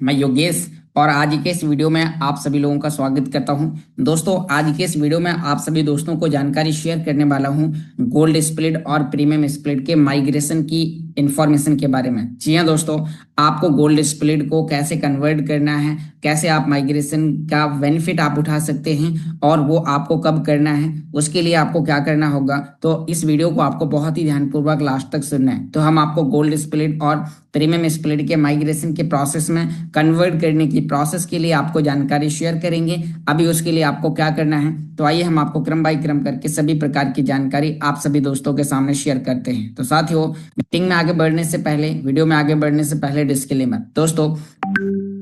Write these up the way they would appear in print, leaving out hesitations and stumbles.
मैं योगेश और आज के इस वीडियो में आप सभी लोगों का स्वागत करता हूं। दोस्तों, आज के इस वीडियो में आप सभी दोस्तों को जानकारी शेयर करने वाला हूं गोल्ड स्प्लिट और प्रीमियम स्प्लिट के माइग्रेशन की इंफॉर्मेशन के बारे में। जी हाँ दोस्तों, आपको गोल्ड स्प्लिट को कैसे कन्वर्ट करना है, कैसे आप माइग्रेशन का बेनिफिट आप उठा सकते हैं और वो आपको कब करना है, उसके लिए आपको क्या करना होगा। तो इस वीडियो को आपको बहुत ही ध्यानपूर्वक लास्ट तक सुनना है। तो हम आपको गोल्ड स्प्लिट और प्रीमियम स्प्लिट के माइग्रेशन के प्रोसेस में कन्वर्ट करने की प्रोसेस के लिए आपको जानकारी शेयर करेंगे। अभी उसके लिए आपको क्या करना है, तो आइए हम आपको क्रम बाय क्रम करके सभी प्रकार की जानकारी आप सभी दोस्तों के सामने शेयर करते हैं। तो साथियों, मीटिंग में आगे बढ़ने से पहले, वीडियो में आगे बढ़ने से पहले डिस्क्लेमर। दोस्तों,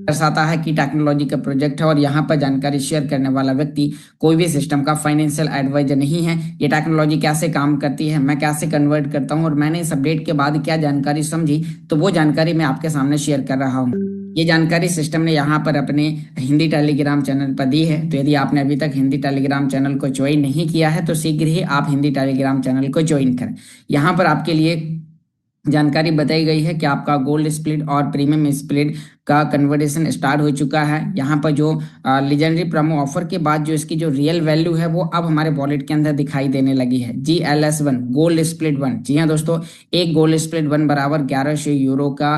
दर्शाता है कि टेक्नोलॉजी का प्रोजेक्ट है और यहाँ पर जानकारी शेयर करने वाला व्यक्ति कोई भी सिस्टम का फाइनेंशियल एडवाइजर नहीं है। ये टेक्नोलॉजी कैसे काम करती है, मैं कैसे कन्वर्ट करता हूँ और मैंने इस अपडेट के बाद क्या जानकारी समझी, तो वो जानकारी मैं आपके सामने शेयर कर रहा हूँ। ये जानकारी सिस्टम ने यहाँ पर अपने हिंदी टेलीग्राम चैनल पर दी है। तो यदि आपने अभी तक हिंदी टेलीग्राम चैनल को ज्वाइन नहीं किया है तो शीघ्र ही आप हिंदी टेलीग्राम चैनल को ज्वाइन करें। यहाँ पर आपके लिए जानकारी बताई गई है कि आपका गोल्ड स्प्लिट और प्रीमियम स्प्लिट का कन्वर्सेशन स्टार्ट हो चुका है। यहाँ पर जो लीजेंडरी प्रोमो ऑफर के बाद जो इसकी जो रियल वैल्यू है वो अब हमारे वॉलेट के अंदर दिखाई देने लगी है। GLS1 gold split 1। जी हाँ दोस्तों, एक गोल्ड स्प्लिट 1 बराबर 1100 यूरो का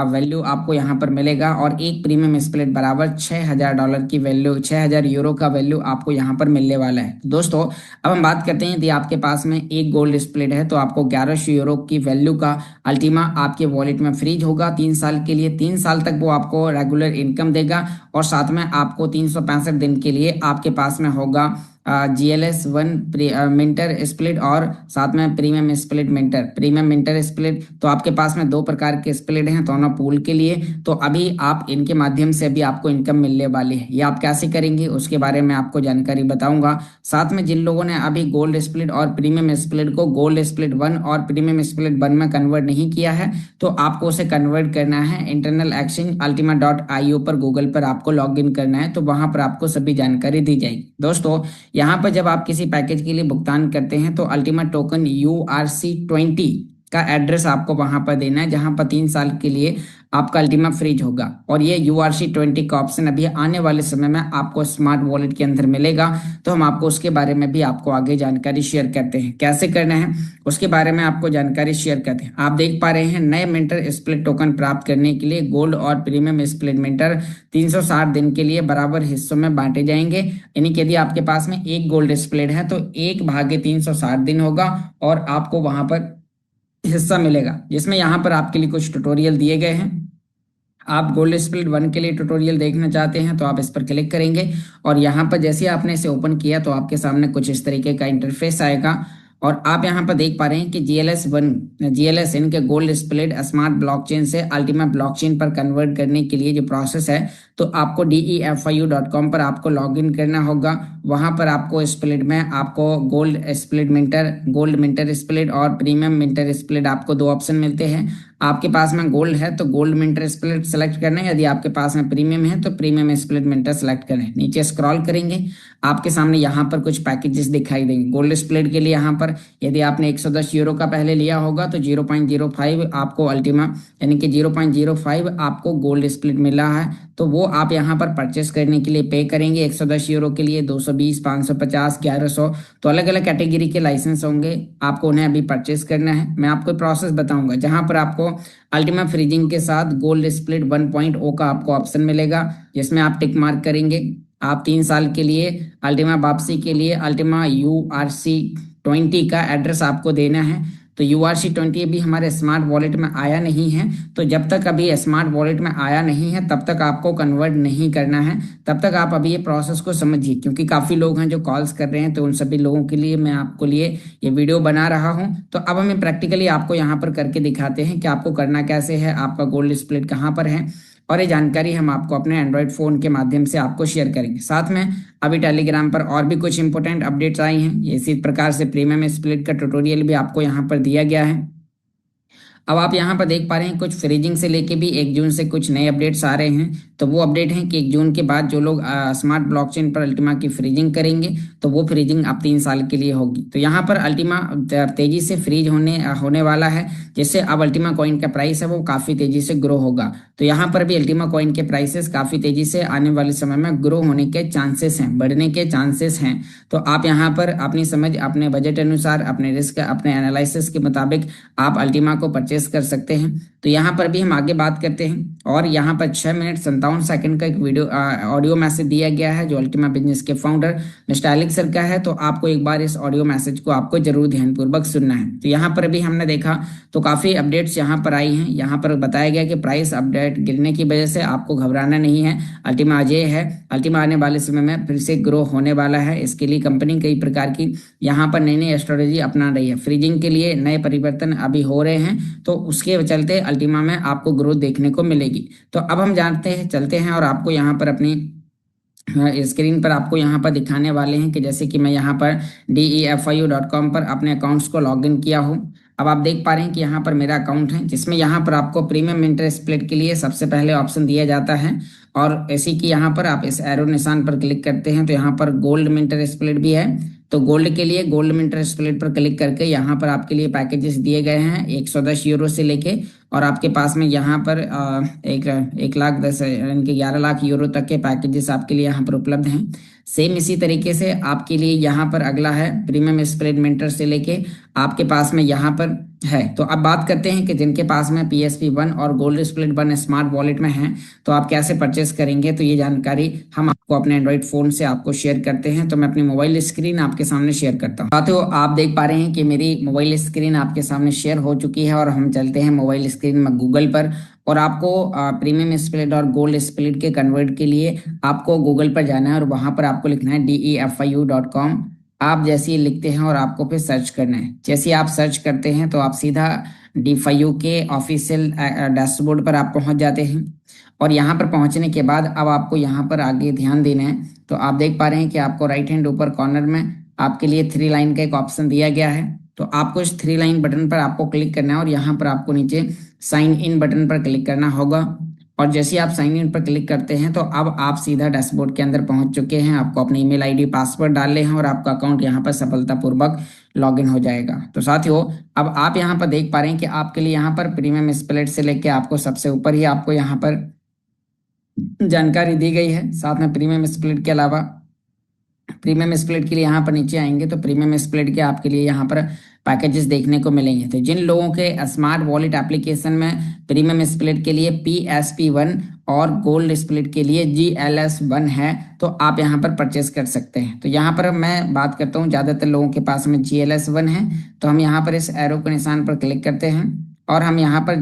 वैल्यू आपको यहाँ पर मिलेगा और एक प्रीमियम स्प्लिट बराबर $6000 की वैल्यू, 6000 यूरो का वैल्यू आपको यहाँ पर मिलने वाला है। दोस्तों, अब हम बात करते हैं, यदि आपके पास में एक गोल्ड स्प्लिट है तो आपको 1100 यूरो की वैल्यू का अल्टीमा आपके वॉलेट में फ्रीज होगा 3 साल के लिए। 3 साल तक वो आपको रेगुलर इनकम देगा और साथ में आपको 365 दिन के लिए आपके पास में होगा GLS1 मिंटर स्प्लिट और साथ में premium split mentor. Premium mentor split तो आपके पास में दो प्रकार के स्प्लिट हैं दोनों पूल के लिए। तो अभी आप इनके माध्यम से अभी आपको इनकम मिलने वाली है। ये आप कैसे करेंगे उसके बारे में आपको जानकारी बताऊंगा। साथ में जिन लोगों ने अभी गोल्ड स्प्लिट और प्रीमियम स्प्लिट को गोल्ड स्प्लिट 1 और प्रीमियम स्प्लिट 1 में कन्वर्ट नहीं किया है तो आपको उसे कन्वर्ट करना है। इंटरनल एक्सचेंज ultima.io पर गूगल पर आपको लॉग इन करना है, तो वहां पर आपको सभी जानकारी दी जाएगी। दोस्तों, यहाँ पर जब आप किसी पैकेज के लिए भुगतान करते हैं तो अल्टीमा टोकन URC20 का एड्रेस आपको वहां पर देना है, जहां पर 3 साल के लिए आपका अल्टीमा फ्रीज होगा। और ये URC20 का ऑप्शन अभी आने वाले समय में आपको स्मार्ट वॉलेट के अंदर मिलेगा। तो हम आपको उसके बारे में भी आपको आगे जानकारी शेयर करते हैं, कैसे करना है उसके बारे में आपको जानकारी शेयर करते हैं। आप देख पा रहे हैं, नए मिंटर स्प्लिट टोकन प्राप्त करने के लिए गोल्ड और प्रीमियम स्प्लिट मिंटर 360 दिन के लिए बराबर हिस्सों में बांटे जाएंगे। यानी कि यदि आपके पास में एक गोल्ड स्प्लिट है तो 1/360 दिन होगा और आपको वहां पर हिस्सा मिलेगा, जिसमें यहाँ पर आपके लिए कुछ ट्यूटोरियल दिए गए हैं। आप गोल्ड स्प्लिट 1 के लिए ट्यूटोरियल देखना चाहते हैं तो आप इस पर क्लिक करेंगे और यहाँ पर जैसे आपने इसे ओपन किया तो आपके सामने कुछ इस तरीके का इंटरफेस आएगा। और आप यहाँ पर देख पा रहे हैं कि GLS1 के गोल्ड स्प्लिट स्मार्ट ब्लॉकचेन से अल्टीमा ब्लॉकचेन पर कन्वर्ट करने के लिए जो प्रोसेस है, तो आपको DEFIU.com पर आपको लॉग इन करना होगा। वहां पर आपको स्प्लिट में आपको गोल्ड मिंटर स्प्लिट और प्रीमियम मिंटर स्प्लिट आपको दो ऑप्शन मिलते हैं। आपके पास में गोल्ड है तो गोल्ड मिंटर स्प्लिट सेलेक्ट करना है, यदि आपके पास में प्रीमियम है तो प्रीमियम स्प्लिट मिंटर सेलेक्ट करना है। नीचे स्क्रॉल करेंगे, आपके सामने यहाँ पर कुछ पैकेजेस दिखाई देंगे। गोल्ड स्प्लिट के लिए यहाँ पर यदि आपने 110 यूरो का पहले लिया होगा तो 0.05 आपको अल्टीमा यानी कि 0.05 आपको गोल्ड स्प्लिट मिला है, तो वो आप यहाँ पर परचेस करने के लिए पे करेंगे। 110 यूरो के लिए 220, 550, 1100 तो अलग अलग कैटेगरी के लाइसेंस होंगे, आपको उन्हें अभी परचेस करना है। मैं आपको प्रोसेस बताऊंगा जहां पर आपको अल्टीमा फ्रीजिंग के साथ गोल्ड स्प्लिट 1.0 का आपको ऑप्शन मिलेगा, जिसमें आप टिक मार्क करेंगे। आप 3 साल के लिए अल्टीमा वापसी के लिए अल्टीमा URC20 का एड्रेस आपको देना है। तो URC20 अभी हमारे स्मार्ट वॉलेट में आया नहीं है, तो जब तक अभी स्मार्ट वॉलेट में आया नहीं है तब तक आपको कन्वर्ट नहीं करना है। तब तक आप अभी ये प्रोसेस को समझिए, क्योंकि काफ़ी लोग हैं जो कॉल्स कर रहे हैं, तो उन सभी लोगों के लिए मैं आपको लिए ये वीडियो बना रहा हूँ। तो अब हमें प्रैक्टिकली आपको यहाँ पर करके दिखाते हैं कि आपको करना कैसे है, आपका गोल्ड स्प्लिट कहाँ पर है, और ये जानकारी हम आपको अपने एंड्रॉयड फ़ोन के माध्यम से आपको शेयर करेंगे। साथ में अभी टेलीग्राम पर और भी कुछ इंपॉर्टेंट अपडेट्स आई हैं। इसी प्रकार से प्रीमियम स्प्लिट का ट्यूटोरियल भी आपको यहाँ पर दिया गया है। अब आप यहाँ पर देख पा रहे हैं कुछ फ्रीजिंग से लेके भी 1 जून से कुछ नए अपडेट्स आ रहे हैं। तो वो अपडेट है कि 1 जून के बाद जो लोग स्मार्ट ब्लॉकचेन पर अल्टीमा की फ्रीजिंग करेंगे तो वो फ्रीजिंग अब 3 साल के लिए होगी। तो यहाँ पर अल्टीमा तेजी से फ्रीज होने वाला है, जिससे अब अल्टीमा कॉइन का प्राइस है वो काफी तेजी से ग्रो होगा। तो यहाँ पर भी अल्टीमा कॉइन के प्राइसेस काफी तेजी से आने वाले समय में ग्रो होने के चांसेस हैं, बढ़ने के चांसेस हैं। तो आप यहाँ पर अपनी समझ, अपने बजट अनुसार, अपने रिस्क, अपने एनालिसिस के मुताबिक आप अल्टीमा को परचेस कर सकते हैं। तो यहाँ पर भी हम आगे बात करते हैं, और यहाँ पर 6 मिनट 57 सेकंड का एक वीडियो ऑडियो मैसेज दिया गया है जो अल्टीमा बिजनेस के फाउंडर मिस्टर एलेक्स सर का है। तो आपको एक बार इस ऑडियो मैसेज को आपको जरूर ध्यानपूर्वक सुनना है। तो यहाँ पर भी हमने देखा तो काफी अपडेट्स यहाँ पर आई हैं। यहाँ पर बताया गया कि प्राइस अपडेट गिरने की वजह से आपको घबराना नहीं है, अल्टीमा अजय है, अल्टीमा आने वाले समय में फिर से ग्रो होने वाला है। इसके लिए कंपनी कई प्रकार की यहाँ पर नई नई स्ट्रेटेजी अपना रही है, फ्रीजिंग के लिए नए परिवर्तन अभी हो रहे हैं, तो उसके चलते अल्टीमा में आपको ग्रोथ देखने को मिलेगी। तो अब हम जानते हैं, चलते हैं और आपको यहाँ पर अपनी स्क्रीन पर आपको यहाँ पर दिखाने वाले हैं कि जैसे कि मैं यहाँ पर DEFIU.com पर अपने अकाउंट्स को लॉगिन किया हूँ। अब आप देख पा रहे हैं कि यहाँ पर मेरा अकाउंट है, जिसमें यहाँ पर आपको प्रीमियम इंटरेस्ट स्प्लिट के लिए सबसे पहले ऑप्शन दिया जाता है। और ऐसे कि यहाँ पर आप इस एरो निशान पर क्लिक करते हैं तो यहाँ पर गोल्ड मिंटर स्प्लिट भी है। तो गोल्ड के लिए गोल्ड मिंटर स्प्लिट पर क्लिक करके यहाँ पर आपके लिए पैकेजेस दिए गए हैं 110 यूरो से लेके, और आपके पास में यहाँ पर 1,10,000 यानी कि 11 लाख यूरो तक के पैकेजेस आपके लिए यहाँ पर उपलब्ध हैं। सेम इसी तरीके से आपके लिए यहाँ पर अगला है प्रीमियम स्प्लिट मिंटर से लेके आपके पास में यहाँ पर है। तो अब बात करते हैं कि जिनके पास में PSP1 और गोल्ड स्प्लिट 1 स्मार्ट वॉलेट में है तो आप कैसे परचेस करेंगे। तो ये जानकारी हम आपको अपने एंड्रॉइड फोन से आपको शेयर करते हैं। तो मैं अपनी मोबाइल स्क्रीन आपके सामने शेयर करता हूँ। साथियों, आप देख पा रहे हैं कि मेरी मोबाइल स्क्रीन आपके सामने शेयर हो चुकी है, और हम चलते हैं मोबाइल स्क्रीन में गूगल पर। और आपको प्रीमियम स्प्लिट और गोल्ड स्प्लिट के कन्वर्ट के लिए आपको गूगल पर जाना है और वहां पर आपको लिखना है DEFIU.com। आप जैसे ही लिखते हैं और आपको फिर सर्च करना है, जैसे आप सर्च करते हैं तो आप सीधा DFIU के ऑफिशियल डैशबोर्ड पर आप पहुंच जाते हैं। और यहाँ पर पहुंचने के बाद अब आपको यहाँ पर आगे ध्यान देना है। तो आप देख पा रहे हैं कि आपको राइट हैंड ऊपर कॉर्नर में आपके लिए 3 लाइन का एक ऑप्शन दिया गया है। तो आपको इस 3 लाइन बटन पर आपको क्लिक करना है और यहाँ पर आपको नीचे साइन इन बटन पर क्लिक करना होगा। और जैसे आप साइन इन पर क्लिक करते हैं तो अब आप सीधा डैशबोर्ड के अंदर पहुंच चुके हैं। आपको अपनी ईमेल आईडी पासवर्ड डालने हैं और आपका अकाउंट यहाँ पर सफलतापूर्वक लॉगिन हो जाएगा। तो साथियों, अब आप यहाँ पर देख पा रहे हैं कि आपके लिए यहाँ पर प्रीमियम स्प्लिट से लेके आपको सबसे ऊपर ही आपको यहाँ पर जानकारी दी गई है। साथ में प्रीमियम स्प्लिट के अलावा प्रीमियम स्प्लिट के लिए यहाँ पर नीचे आएंगे तो प्रीमियम स्प्लिट के आपके लिए यहाँ पर पैकेजेस देखने को मिलेंगे। तो जिन लोगों के स्मार्ट वॉलेट एप्लीकेशन में प्रीमियम स्प्लिट के लिए PSP1 और गोल्ड स्प्लिट के लिए GLS1 है तो आप यहाँ पर परचेस कर सकते हैं। तो यहाँ पर मैं बात करता हूँ, ज़्यादातर लोगों के पास में GLS1 है, तो हम यहाँ पर इस एरो के निशान पर क्लिक करते हैं और हम यहाँ पर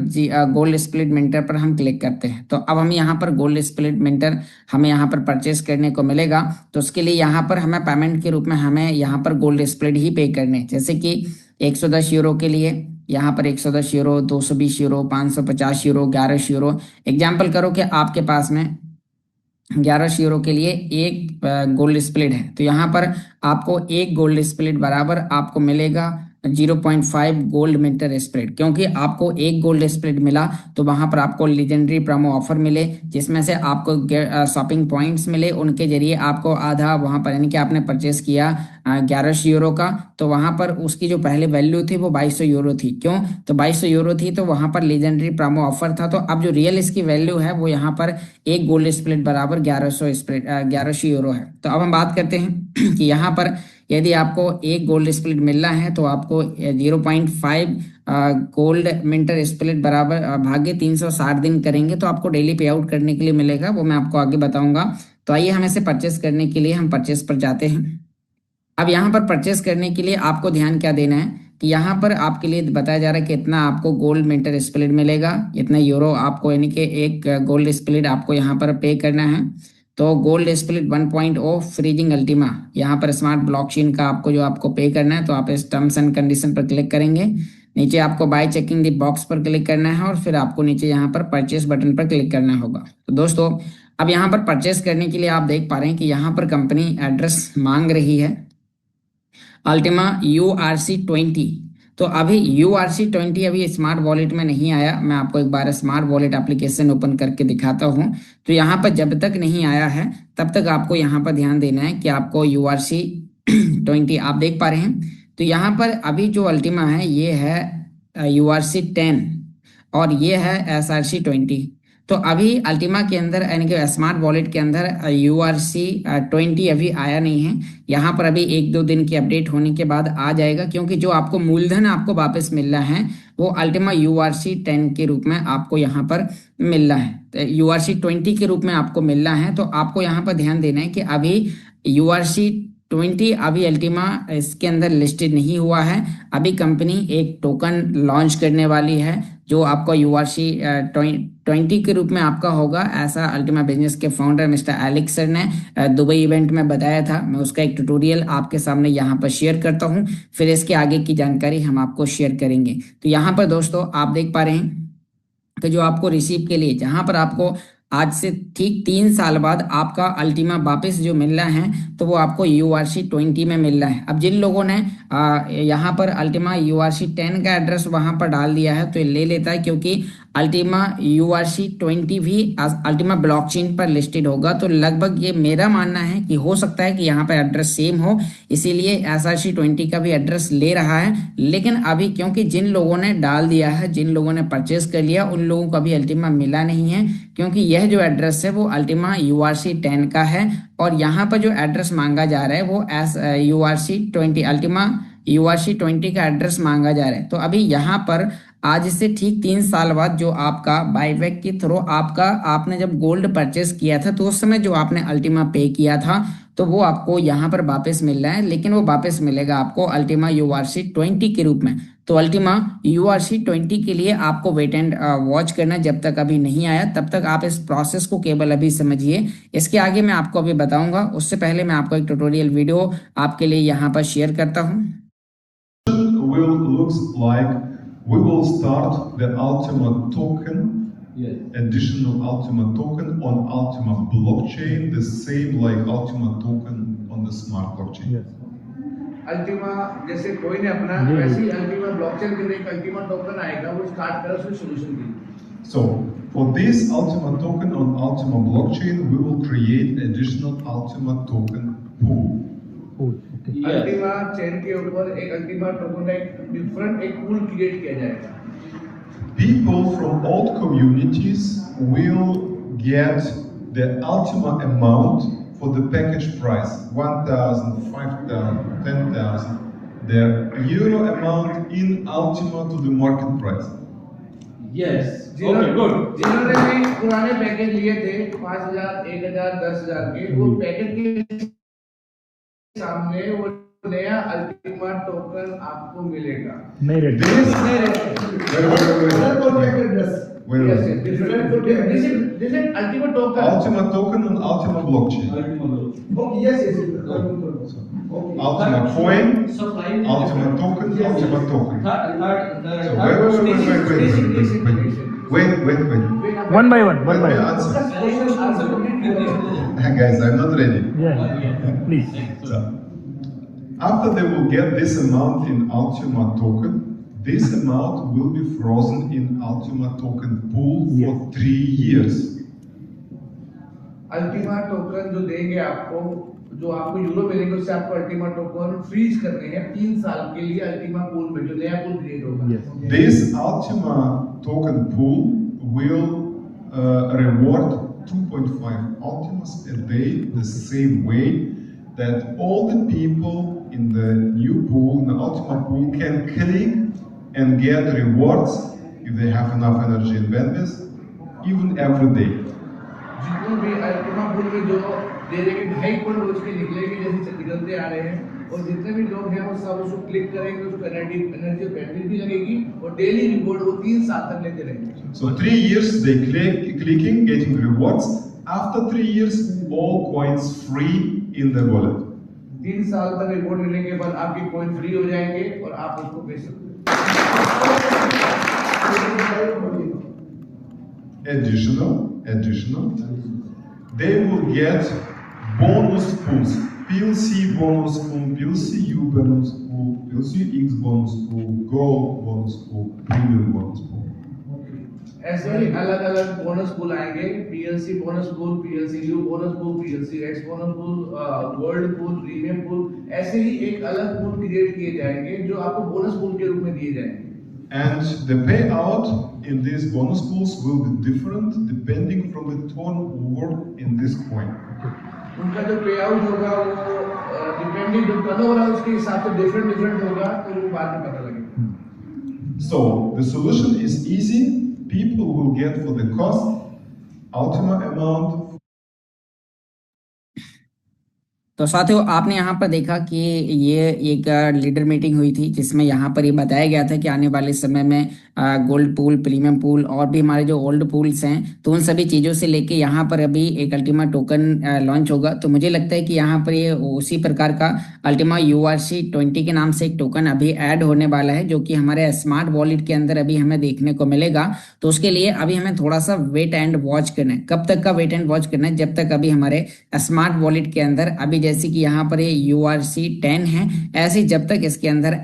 गोल्ड स्प्लिट मिंटर पर हम क्लिक करते हैं। तो अब हम यहाँ पर गोल्ड स्प्लिट मिंटर हमें यहाँ पर परचेस करने को मिलेगा। तो उसके लिए यहाँ पर हमें पेमेंट के रूप में हमें यहाँ पर गोल्ड स्प्लिट ही पे करने, जैसे कि 110 यूरो के लिए यहाँ पर 110 euro, 220 euro, 550 euro, 11 euro. Example करो कि आपके पास में 11 यूरो के लिए एक गोल्ड स्प्लिट है, तो यहाँ पर आपको एक गोल्ड स्प्लिट बराबर आपको मिलेगा 0.5 गोल्ड मिंटर स्प्लिट। क्योंकि आपको एक गोल्ड स्प्लिट मिला तो वहां पर आपको लीजेंडरी प्रोमो ऑफर मिले, जिसमें से आपको शॉपिंग पॉइंट्स मिले, उनके जरिए आपको आधा वहां पर, यानी कि आपने परचेस किया 11 यूरो का, तो वहां पर उसकी जो पहले वैल्यू थी वो 2200 यूरो थी। क्यों? तो 2200 यूरो थी तो वहां पर लीजेंडरी प्रोमो ऑफर था। तो अब जो रियल इसकी वैल्यू है वो यहाँ पर एक गोल्ड स्प्लिट बराबर 1100 यूरो है। तो अब हम बात करते हैं कि यहाँ पर यदि आपको एक गोल्ड स्प्लिट मिलना है तो आपको 0.5 गोल्ड मिंटर स्प्लिट बराबर भागे 360 दिन करेंगे तो आपको डेली पे आउट करने के लिए मिलेगा, वो मैं आपको आगे बताऊंगा। तो आइए हम इसे परचेस करने के लिए हम परचेस पर जाते हैं। अब यहाँ पर परचेस करने के लिए आपको ध्यान क्या देना है कि यहाँ पर आपके लिए बताया जा रहा है कि इतना आपको गोल्ड मिंटर स्प्लिट मिलेगा, इतना यूरो आपको, यानी कि एक गोल्ड स्प्लिट आपको यहाँ पर पे करना है। तो गोल्ड स्प्लिट 1.0 फ्रीजिंग अल्टीमा, यहाँ पर स्मार्ट ब्लॉकचेन का आपको जो आपको पे करना है, तो आप इस टर्म्स एंड कंडीशन पर क्लिक करेंगे। नीचे आपको बाय चेकिंग द बॉक्स पर क्लिक करना है और फिर आपको नीचे यहाँ पर परचेस बटन पर क्लिक करना होगा। तो दोस्तों, अब यहाँ पर परचेस करने के लिए आप देख पा रहे हैं कि यहाँ पर कंपनी एड्रेस मांग रही है अल्टीमा URC 20। तो अभी URC20 अभी स्मार्ट वॉलेट में नहीं आया। मैं आपको एक बार स्मार्ट वॉलेट एप्लीकेशन ओपन करके दिखाता हूँ। तो यहाँ पर जब तक नहीं आया है तब तक आपको यहाँ पर ध्यान देना है कि आपको URC20 आप देख पा रहे हैं। तो यहाँ पर अभी जो अल्टीमा है ये है URC10 और ये है SRC20। तो अभी अल्टीमा के अंदर यानी कि स्मार्ट वॉलेट के अंदर URC20 अभी आया नहीं है। यहाँ पर अभी 1-2 दिन की अपडेट होने के बाद आ जाएगा, क्योंकि जो आपको मूलधन आपको वापस मिल रहा है वो अल्टीमा URC10 के रूप में आपको यहाँ पर मिल रहा है। तो URC20 के रूप में आपको मिल रहा है। तो आपको यहाँ पर ध्यान देना है कि अभी URC20 अभी अल्टीमा इसके अंदर लिस्टेड नहीं हुआ है। अभी कंपनी एक टोकन लॉन्च करने वाली है जो आपको URC20 के रूप में आपका होगा, ऐसा अल्टीमा बिजनेस के फाउंडर मिस्टर एलेक्स सर ने दुबई इवेंट में बताया था। मैं उसका एक ट्यूटोरियल आपके सामने यहाँ पर शेयर करता हूँ, फिर इसके आगे की जानकारी हम आपको शेयर करेंगे। तो यहाँ पर दोस्तों आप देख पा रहे हैं कि जो आपको रिसीव के लिए जहां पर आपको आज से ठीक 3 साल बाद आपका अल्टीमा वापस जो मिल रहा है तो वो आपको URC20 में मिल रहा है। अब जिन लोगों ने यहाँ पर अल्टीमा URC10 का एड्रेस वहां पर डाल दिया है तो ये ले लेता है, क्योंकि अल्टीमा URC20 भी अल्टीमा ब्लॉकचेन पर लिस्टेड होगा। तो लगभग ये मेरा मानना है कि हो सकता है कि यहाँ पर एड्रेस सेम हो, इसीलिए SRC20 का भी एड्रेस ले रहा है। लेकिन अभी क्योंकि जिन लोगों ने डाल दिया है, जिन लोगों ने परचेस कर लिया, उन लोगों को अभी अल्टीमा मिला नहीं है, क्योंकि यह जो एड्रेस है वो अल्टीमा URC10 का है और यहाँ पर जो एड्रेस मांगा जा रहा है वो URC20 अल्टीमा URC20 का एड्रेस मांगा जा रहा है। तो अभी यहाँ पर आज से ठीक 3 साल बाद जो आपका बाईबैक के थ्रू आपने जब गोल्ड परचेस किया था तो उस समय जो आपने अल्टीमा पे किया था तो वो आपको यहाँ पर वापस मिल रहा है, लेकिन वो वापस मिलेगा आपको अल्टीमा URC20 के रूप में। तो अल्टीमा URC20 के लिए आपको वेट एंड वॉच करना, जब तक अभी नहीं आया तब तक आप इस प्रोसेस को केवल अभी समझिए। इसके आगे मैं आपको अभी बताऊंगा, उससे पहले मैं आपको एक ट्यूटोरियल वीडियो आपके लिए यहाँ पर शेयर करता हूँ। We will start the Ultima token, additional Ultima token on Ultima blockchain, the same like Ultima token on the smart blockchain. Ultima जैसे कोई ने अपना वैसे ही अल्टीमा ब्लॉकचेन के लिए एक अल्टीमा टोकन आएगा, वो स्टार्ट करा उसमें solution the. So for this Ultima token on Ultima blockchain, we will create additional Ultima token pool. Ultima chain के ऊपर एक अल्टीमा टोकन का एक डिफरेंट एक पूल क्रिएट किया जाएगा। People from all communities will get the Ultima amount for the package price, 1,000, 5,000, 10,000, the euro amount in Ultima to the market price. Yes. Okay, good. जिन्होंने भी पुराने पैकेज लिए थे 5,000, 1,000, 10,000 के, वो पैकेज के सामने वो नया अल्टीमा टोकन आपको मिलेगा। Wait. This is Ultima token. Ultima token on Ultima blockchain. Okay, yes. Ultima coin, Ultima token, Ultima token. Wait. One by one. Answer. Guys, I'm not ready. Yeah, please. So, after they will get this amount in Ultima token, this amount will be frozen in Ultima token pool for 3 years. Ultima token जो देंगे आपको, जो आपको euro मिलेंगे उससे आपको Ultima token freeze करने हैं 3 साल के लिए अल्टीमा पूल में, जो नया पूल क्रिएट होगा। This Ultima token pool will reward 2.5 Ultimas a day, the same way that all the people in the new pool, in the Ultima pool, can click and get rewards if they have enough energy and bandwidth, even every day. जितने भी Ultima pool में जो दे देंगे 2.5 point रोज के निकलेंगे जैसे निकलते आ रहे हैं, और जितने भी लोग हैं वो सब उसको क्लिक करेंगे, उसको एनर्जी बैटरी भी लगेगी और डेली रिवॉर्ड वो 3 साल तक लेते रहेंगे। So 3 years they clicking, getting rewards. After 3 years, all coins free in the wallet. 3 साल तक रिवॉर्ड मिलने के बाद आपके कॉइन फ्री हो जाएंगे और आप उसको बेच सकते हैं। Additional, they will get bonus pools. PLC bonus pool, PLC U bonus pool, PLC X bonus pool, Gold bonus pool, Premium bonus pool. ऐसे ही अलग अलग बोनस पूल आएंगे, PLC bonus pool, PLC you bonus pool, PLC x bonus pool, gold pool, premium pool, ऐसे ही एक अलग pool create किए जाएंगे जो आपको बोनस पूल के रूप में दिए जाएंगे। And the payout in these bonus pools will be different depending from the turnover in this coin. उनका जो पे आउट होगा वो डिपेंडिंग जो टर्नओवर है उसके हिसाब से डिफरेंट होगा, तो वो बाद में पता लगेगा। So the solution is easy. People will get for the cost ultimate amount. तो साथियों, आपने यहाँ पर देखा कि ये एक लीडर मीटिंग हुई थी जिसमें यहाँ पर ये बताया गया था कि आने वाले समय में गोल्ड पूल, प्रीमियम पूल और भी हमारे जो ओल्ड पूल्स हैं, तो उन सभी चीज़ों से लेके यहाँ पर अभी एक अल्टीमा टोकन लॉन्च होगा। तो मुझे लगता है कि यहाँ पर ये उसी प्रकार का अल्टीमा URC20 के नाम से एक टोकन अभी ऐड होने वाला है, जो कि हमारे स्मार्ट वॉलेट के अंदर अभी हमें देखने को मिलेगा। तो उसके लिए अभी हमें थोड़ा सा वेट एंड वॉच करना है। कब तक का वेट एंड वॉच करना है? जब तक अभी हमारे स्मार्ट वॉलेट के अंदर अभी जैसे कि यहाँ पर ये URC10 है, ऐसे जब तक इसके अंदर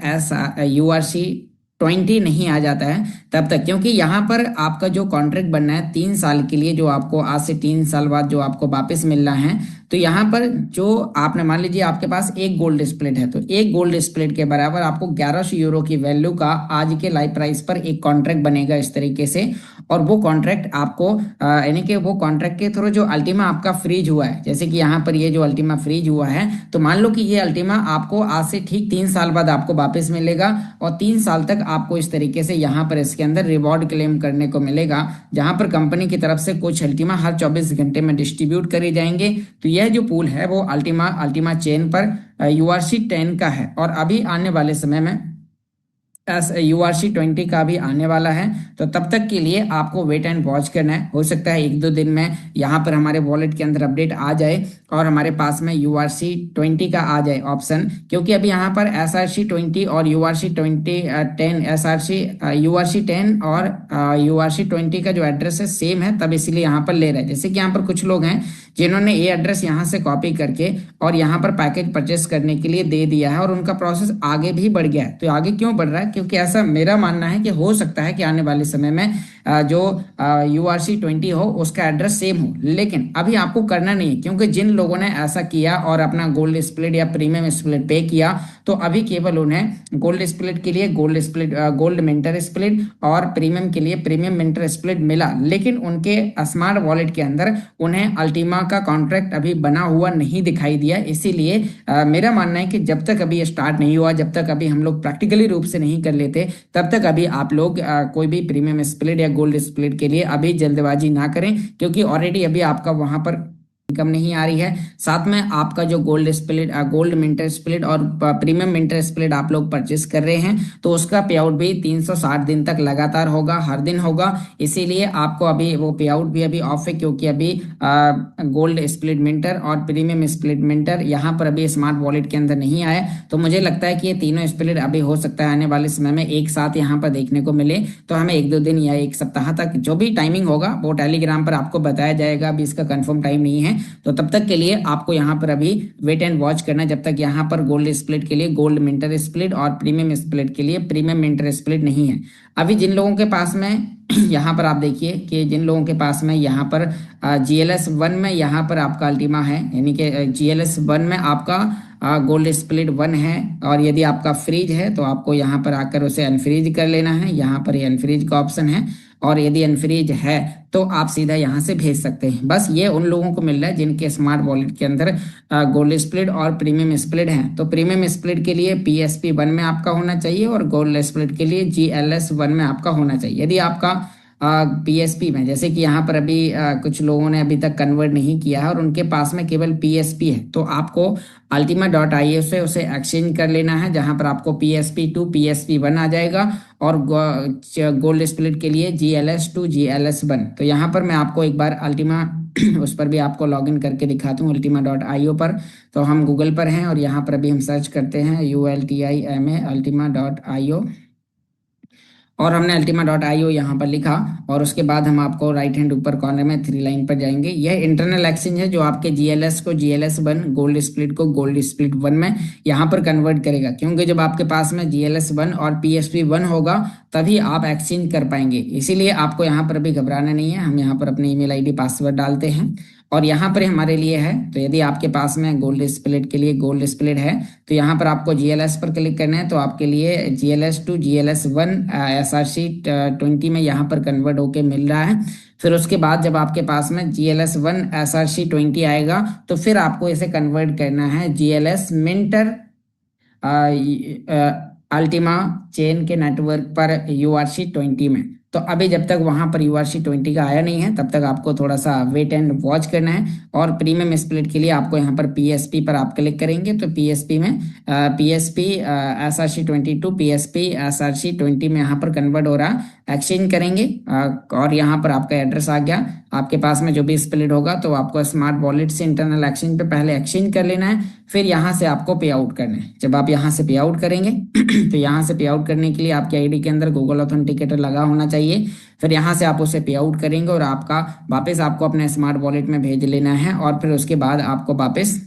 URC20 नहीं आ जाता है तब तक, क्योंकि यहाँ पर आपका जो कॉन्ट्रैक्ट बनना है 3 साल के लिए, जो आपको आज से 3 साल बाद जो आपको वापस मिलना है, तो यहाँ पर जो आपने मान लीजिए आपके पास एक गोल्ड स्प्लिट है, तो एक गोल्ड स्प्लिट के बराबर आपको 1100 यूरो की वैल्यू का आज के लाइव प्राइस पर एक कॉन्ट्रैक्ट बनेगा इस तरीके से। और वो कॉन्ट्रैक्ट आपको यानी कि वो कॉन्ट्रैक्ट के थ्रू जो अल्टीमा आपका फ्रीज हुआ है, जैसे कि यहाँ पर ये जो अल्टीमा फ्रीज हुआ है, तो मान लो कि ये अल्टीमा आपको आज से ठीक 3 साल बाद आपको वापस मिलेगा और 3 साल तक आपको इस तरीके से यहाँ पर इसके अंदर रिवॉर्ड क्लेम करने को मिलेगा, जहाँ पर कंपनी की तरफ से कुछ अल्टीमा हर 24 घंटे में डिस्ट्रीब्यूट करे जाएंगे। तो यह जो पूल है वो अल्टीमा चेन पर URC10 का है और अभी आने वाले समय में URC20 का भी आने वाला है। तो तब तक के लिए आपको वेट एंड वॉच करना है। हो सकता है 1-2 दिन में यहाँ पर हमारे वॉलेट के अंदर अपडेट आ जाए और हमारे पास में URC20 का आ जाए ऑप्शन, क्योंकि अभी यहाँ पर SRC20 और URC10 और URC20 का जो एड्रेस है सेम है, तब इसलिए यहाँ पर ले रहे हैं। जैसे कि यहाँ पर कुछ लोग हैं जिन्होंने ये एड्रेस यहाँ से कॉपी करके और यहाँ पर पैकेज परचेस करने के लिए दे दिया है और उनका प्रोसेस आगे भी बढ़ गया है। तो आगे क्यों बढ़ रहा है? क्योंकि ऐसा मेरा मानना है कि हो सकता है कि आने वाले समय में जो URC20 हो उसका एड्रेस सेम हो, लेकिन अभी आपको करना नहीं है, क्योंकि जिन लोगों ने ऐसा किया और अपना गोल्ड स्प्लिट या प्रीमियम स्प्लिट पे किया, तो अभी केवल उन्हें गोल्ड स्प्लिट के लिए गोल्ड मिंटर स्प्लिट और प्रीमियम के लिए प्रीमियम मिंटर स्प्लिट मिला, लेकिन उनके स्मार्ट वॉलेट के अंदर उन्हें अल्टीमा का कॉन्ट्रैक्ट अभी बना हुआ नहीं दिखाई दिया। इसीलिए मेरा मानना है कि जब तक अभी स्टार्ट नहीं हुआ, जब तक अभी हम लोग प्रैक्टिकली रूप से नहीं कर लेते, तब तक अभी आप लोग कोई भी प्रीमियम स्प्लिट या गोल्ड स्प्लिट के लिए अभी जल्दबाजी ना करें, क्योंकि ऑलरेडी अभी आपका वहां पर इनकम नहीं आ रही है। साथ में आपका जो गोल्ड मिंटर स्प्लिट और प्रीमियम मिंटर स्प्लिट आप लोग परचेस कर रहे हैं, तो उसका पे आउट भी 360 दिन तक लगातार होगा, हर दिन होगा। इसीलिए आपको अभी वो पे आउट भी अभी ऑफ है, क्योंकि अभी गोल्ड स्प्लिट मिंटर और प्रीमियम स्प्लिट मिंटर यहाँ पर अभी स्मार्ट वॉलेट के अंदर नहीं आए। तो मुझे लगता है कि ये तीनों स्प्लिट अभी हो सकता है आने वाले समय में एक साथ यहाँ पर देखने को मिले। तो हमें 1-2 दिन या 1 सप्ताह तक जो भी टाइमिंग होगा वो टेलीग्राम पर आपको बताया जाएगा, अभी इसका कंफर्म टाइम नहीं है। तो तब तक के लिए आपको यहाँ पर अभी वेट एंड वॉच करना, जब तक यहाँ पर गोल्ड स्प्लिट के लिए गोल्ड मिंटर स्प्लिट और प्रीमियम स्प्लिट के लिए प्रीमियम मिंटर स्प्लिट नहीं है। अभी जिन लोगों के पास में यहाँ पर आप देखिए कि जिन लोगों के पास में यहाँ पर GLS1 में यहाँ पर आपका अल्टीमा है, यानी कि GLS1 में आपका गोल्ड स्प्लिट 1 है, और यदि आपका फ्रीज है तो आपको यहाँ पर आकर उसे अनफ्रीज कर लेना है। यहाँ पर ये अनफ्रीज का ऑप्शन है, और यदि अनफ्रीज है तो आप सीधा यहाँ से भेज सकते हैं। बस ये उन लोगों को मिल रहा है जिनके स्मार्ट वॉलेट के अंदर गोल्ड स्प्लिट और प्रीमियम स्प्लिट है। तो प्रीमियम स्प्लिट के लिए PSP1 में आपका होना चाहिए और गोल्ड स्प्लिट के लिए GLS1 में आपका होना चाहिए। यदि आपका PSP में, जैसे कि यहाँ पर अभी कुछ लोगों ने अभी तक कन्वर्ट नहीं किया है और उनके पास में केवल PSP है, तो आपको ultima.io से उसे एक्सचेंज कर लेना है, जहाँ पर आपको PSP2 PSP1 आ जाएगा और गोल्ड स्प्लिट के लिए GLS2 GLS1। तो यहाँ पर मैं आपको एक बार अल्टीमा उस पर भी आपको लॉगिन करके दिखाता हूँ ultima.io पर। तो हम गूगल पर हैं और यहाँ पर अभी हम सर्च करते हैं ULTIMA ultima.io, और हमने ultima.io यहाँ पर लिखा और उसके बाद हम आपको राइट हैंड ऊपर कॉर्नर में 3 लाइन पर जाएंगे। यह इंटरनल एक्सचेंज है जो आपके GLS को GLS1 गोल्ड स्प्लिट को गोल्ड स्प्लिट 1 में यहाँ पर कन्वर्ट करेगा, क्योंकि जब आपके पास में GLS1 और PSP1 होगा तभी आप एक्सचेंज कर पाएंगे। इसीलिए आपको यहाँ पर अभी घबराना नहीं है। हम यहाँ पर अपनी ईमेल आईडी पासवर्ड डालते हैं और यहाँ पर हमारे लिए है। तो यदि आपके पास में गोल्ड स्प्लिट के लिए गोल्ड स्प्लिट है तो यहाँ पर आपको GLS पर क्लिक करना है। तो आपके लिए GLS to GLS1 SRC20 में यहाँ पर कन्वर्ट होके मिल रहा है। फिर उसके बाद जब आपके पास में GLS1 SRC20 आएगा तो फिर आपको इसे कन्वर्ट करना है GLS मिंटर अल्टीमा चेन के नेटवर्क पर URC20 में। तो अभी जब तक वहां पर URC20 का आया नहीं है तब तक आपको थोड़ा सा वेट एंड वॉच करना है। और प्रीमियम स्प्लिट के लिए आपको यहाँ पर PSP पर आप क्लिक करेंगे तो PSP में PSP SRC22 PSP SRC20 में यहाँ पर कन्वर्ट हो रहा, एक्सचेंज करेंगे। और यहाँ पर आपका एड्रेस आ गया। आपके पास में जो भी स्प्लिट होगा तो आपको स्मार्ट वॉलेट से इंटरनल एक्सचेंज पे पहले एक्सचेंज कर लेना है, फिर यहाँ से आपको पे आउट करना है। जब आप यहाँ से पे आउट करेंगे तो यहाँ से पे आउट करने के लिए आपकी आईडी के अंदर गूगल ऑथेंटिकेटर लगा होना चाहिए। फिर यहाँ से आप उसे पे आउट करेंगे और आपका वापस आपको अपने स्मार्ट वॉलेट में भेज लेना है। और फिर उसके बाद आपको वापस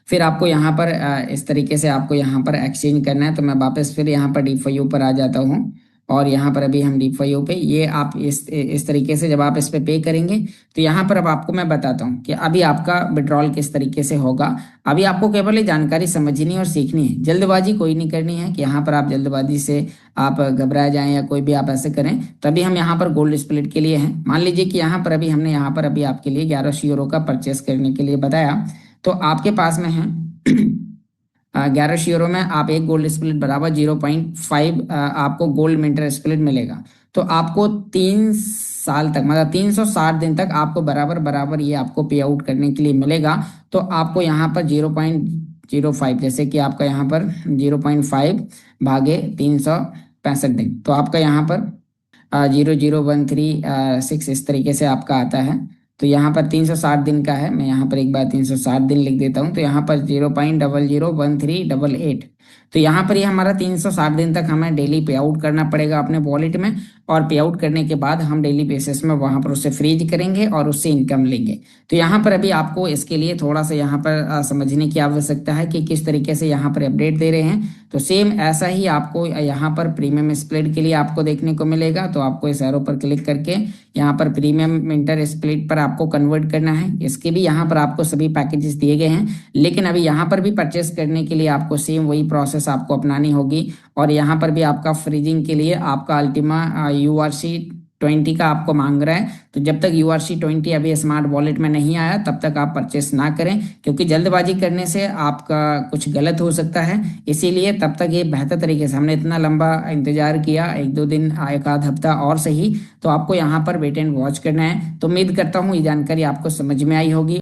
फिर आपको यहाँ पर इस तरीके से आपको यहाँ पर एक्सचेंज करना है। तो मैं वापस फिर यहाँ पर D5U पर आ जाता हूँ और यहाँ पर अभी हम D5U पे ये आप इस तरीके से जब आप इस पे पे करेंगे तो यहाँ पर अब आपको मैं बताता हूँ कि अभी आपका विड्रॉल किस तरीके से होगा। अभी आपको केवल ये जानकारी समझनी और सीखनी है, जल्दबाजी कोई नहीं करनी है कि यहाँ पर आप जल्दबाजी से आप घबरा जाएं या कोई भी आप ऐसे करें। तो अभी हम यहाँ पर गोल्ड स्प्लिट के लिए हैं। मान लीजिए कि यहाँ पर अभी हमने यहाँ पर अभी आपके लिए 1100 यूरो का परचेस करने के लिए बताया। तो आपके पास में है 1100 यूरो में आप एक गोल्ड स्प्लिट बराबर 0.5 आपको गोल्ड मिंटर स्प्लिट मिलेगा। तो आपको 3 साल तक मतलब 360 दिन तक आपको बराबर ये आपको पे आउट करने के लिए मिलेगा। तो आपको यहाँ पर 0.05 जैसे कि आपका यहाँ पर 0.5 भागे 365 दिन तो आपका यहाँ पर 00136 इस तरीके से आपका आता है। तो यहाँ पर 360 दिन का है। मैं यहाँ पर एक बार 360 दिन लिख देता हूँ। तो यहाँ पर 0.001388 तो यहाँ पर ये हमारा 360 दिन तक हमें डेली पे आउट करना पड़ेगा अपने वॉलेट में। और पे आउट करने के बाद हम डेली बेसिस में वहाँ पर उसे फ्रीज करेंगे और उससे इनकम लेंगे। तो यहाँ पर अभी आपको इसके लिए थोड़ा सा यहाँ पर समझने की आवश्यकता है कि किस तरीके से यहाँ पर अपडेट दे रहे हैं। तो सेम ऐसा ही आपको यहाँ पर प्रीमियम स्प्लिट के लिए आपको देखने को मिलेगा। तो आपको इस एरो पर क्लिक करके यहाँ पर प्रीमियम मिंटर स्प्लिट पर आपको कन्वर्ट करना है। इसके भी यहाँ पर आपको सभी पैकेजेस दिए गए हैं, लेकिन अभी यहाँ पर भी परचेस करने के लिए आपको सेम वही प्रोसेस आपको अपनानी होगी। और यहाँ पर भी आपका फ्रीजिंग के लिए आपका अल्टीमा URC20 का आपको मांग रहा है। तो जब तक URC20 अभी स्मार्ट वॉलेट में नहीं आया तब तक आप परचेस ना करें, क्योंकि जल्दबाजी करने से आपका कुछ गलत हो सकता है। इसीलिए तब तक ये बेहतर तरीके से हमने इतना लंबा इंतजार किया, 1-2 दिन एक आध हफ्ता और सही। तो आपको यहाँ पर वेट एंड वॉच करना है। तो उम्मीद करता हूँ ये जानकारी आपको समझ में आई होगी।